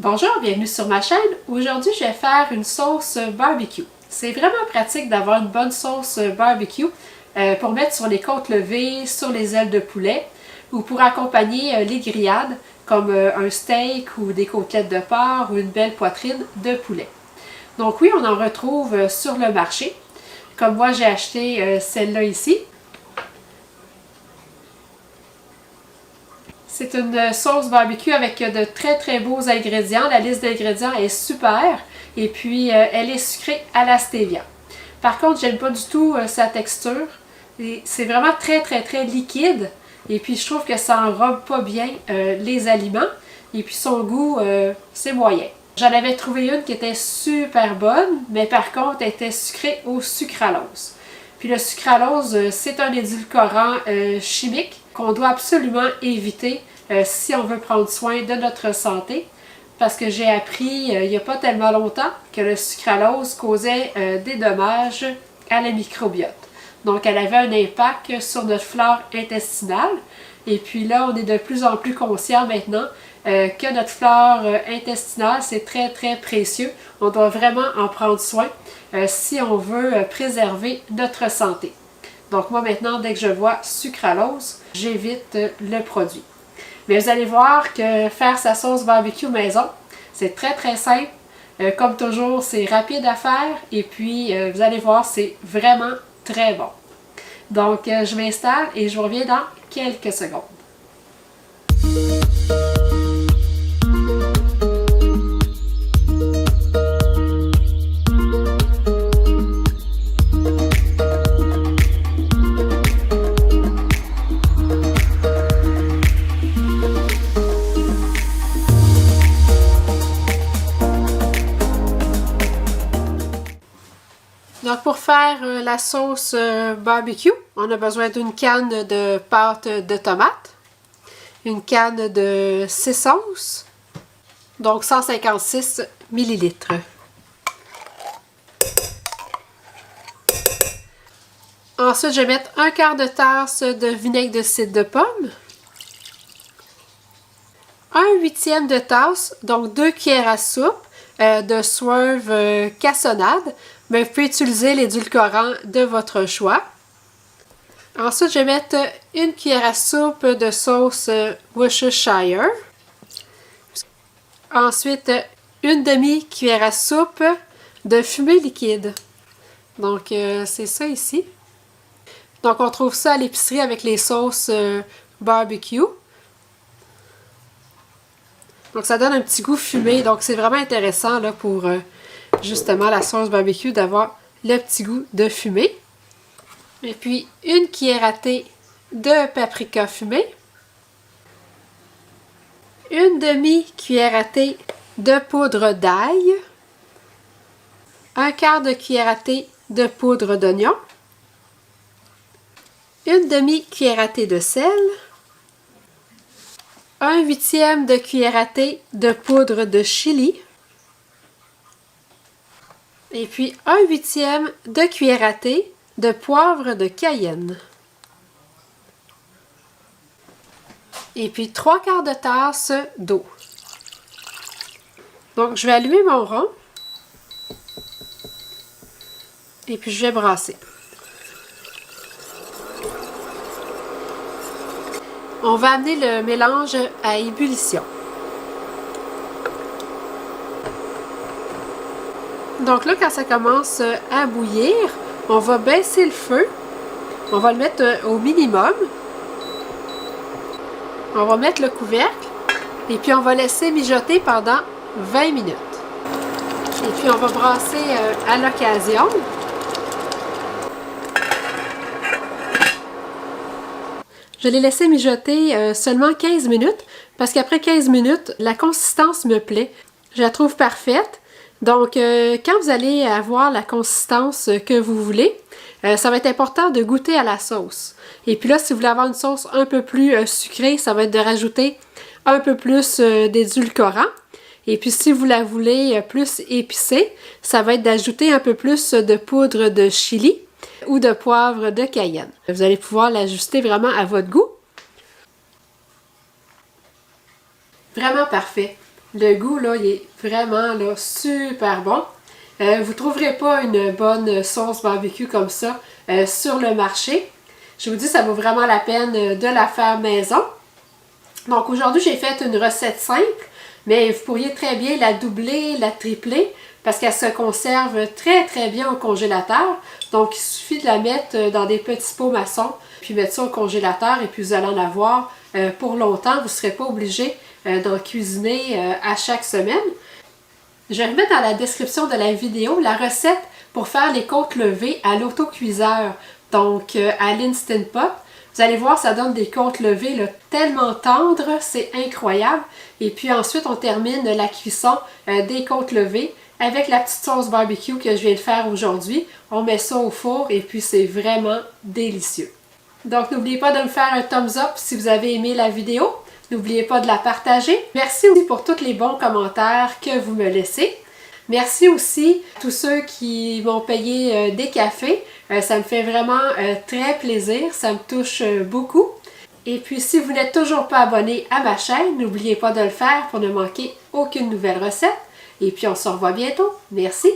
Bonjour, bienvenue sur ma chaîne. Aujourd'hui, je vais faire une sauce barbecue. C'est vraiment pratique d'avoir une bonne sauce barbecue pour mettre sur les côtes levées, sur les ailes de poulet ou pour accompagner les grillades comme un steak ou des côtelettes de porc ou une belle poitrine de poulet. Donc oui, on en retrouve sur le marché. Comme moi, j'ai acheté celle-là ici. C'est une sauce barbecue avec de très beaux ingrédients. La liste d'ingrédients est super et puis elle est sucrée à la stevia. Par contre, j'aime pas du tout sa texture. C'est vraiment très liquide et puis je trouve que ça enrobe pas bien les aliments et puis son goût c'est moyen. J'en avais trouvé une qui était super bonne, mais par contre elle était sucrée au sucralose. Puis le sucralose, c'est un édulcorant chimique qu'on doit absolument éviter si on veut prendre soin de notre santé. Parce que j'ai appris il n'y a pas tellement longtemps que le sucralose causait des dommages à la microbiote. Donc elle avait un impact sur notre flore intestinale. Et puis là, on est de plus en plus conscient maintenant que notre flore intestinale, c'est très précieux. On doit vraiment en prendre soin si on veut préserver notre santé. Donc moi maintenant, dès que je vois sucralose, j'évite le produit. Mais vous allez voir que faire sa sauce barbecue maison, c'est très simple. Comme toujours, c'est rapide à faire et puis vous allez voir, c'est vraiment très bon. Donc je m'installe et je vous reviens dans quelques secondes. Donc pour faire la sauce barbecue, on a besoin d'une canne de pâte de tomate, une canne de 6 onces, donc 156 ml. Ensuite, je vais mettre un quart de tasse de vinaigre de cidre de pomme, un huitième de tasse, donc 2 cuillères à soupe de swerve cassonade, mais vous pouvez utiliser l'édulcorant de votre choix. Ensuite, je vais mettre une cuillère à soupe de sauce Worcestershire. Ensuite, une demi-cuillère à soupe de fumée liquide. Donc, c'est ça ici. Donc, on trouve ça à l'épicerie avec les sauces barbecue. Donc, ça donne un petit goût fumé. Donc, c'est vraiment intéressant là, pour justement la sauce barbecue d'avoir le petit goût de fumée. Et puis, une cuillère à thé de paprika fumé. Une demi-cuillère à thé de poudre d'ail. Un quart de cuillère à thé de poudre d'oignon. Une demi-cuillère à thé de sel. Un huitième de cuillère à thé de poudre de chili. Et puis un huitième de cuillère à thé de poivre de cayenne. Et puis 3 quarts de tasse d'eau. Donc je vais allumer mon rond. Et puis je vais brasser. On va amener le mélange à ébullition. Donc là, quand ça commence à bouillir, on va baisser le feu. On va le mettre au minimum. On va mettre le couvercle. Et puis on va laisser mijoter pendant 20 minutes. Et puis on va brasser à l'occasion. Je l'ai laissé mijoter seulement 15 minutes parce qu'après 15 minutes, la consistance me plaît. Je la trouve parfaite. Donc, quand vous allez avoir la consistance que vous voulez, ça va être important de goûter à la sauce. Et puis là, si vous voulez avoir une sauce un peu plus sucrée, ça va être de rajouter un peu plus d'édulcorant. Et puis si vous la voulez plus épicée, ça va être d'ajouter un peu plus de poudre de chili ou de poivre de cayenne. Vous allez pouvoir l'ajuster vraiment à votre goût. Vraiment parfait. Le goût, là, il est vraiment là, super bon. Vous ne trouverez pas une bonne sauce barbecue comme ça sur le marché. Je vous dis, ça vaut vraiment la peine de la faire maison. Donc aujourd'hui, j'ai fait une recette simple, mais vous pourriez très bien la doubler, la tripler, parce qu'elle se conserve très très bien au congélateur. Donc il suffit de la mettre dans des petits pots maçons, puis mettre ça au congélateur, et puis vous allez en avoir pour longtemps. Vous ne serez pas obligé d'en cuisiner à chaque semaine. Je vais mettre dans la description de la vidéo la recette pour faire les côtes levées à l'autocuiseur, donc à l'Instant Pot. Vous allez voir, ça donne des côtes levées là, tellement tendres, c'est incroyable. Et puis ensuite, on termine la cuisson des côtes levées avec la petite sauce barbecue que je viens de faire aujourd'hui. On met ça au four et puis c'est vraiment délicieux. Donc n'oubliez pas de me faire un thumbs up si vous avez aimé la vidéo. N'oubliez pas de la partager. Merci aussi pour tous les bons commentaires que vous me laissez. Merci aussi à tous ceux qui m'ont payé des cafés. Ça me fait vraiment très plaisir. Ça me touche beaucoup. Et puis, si vous n'êtes toujours pas abonné à ma chaîne, n'oubliez pas de le faire pour ne manquer aucune nouvelle recette. Et puis, on se revoit bientôt. Merci!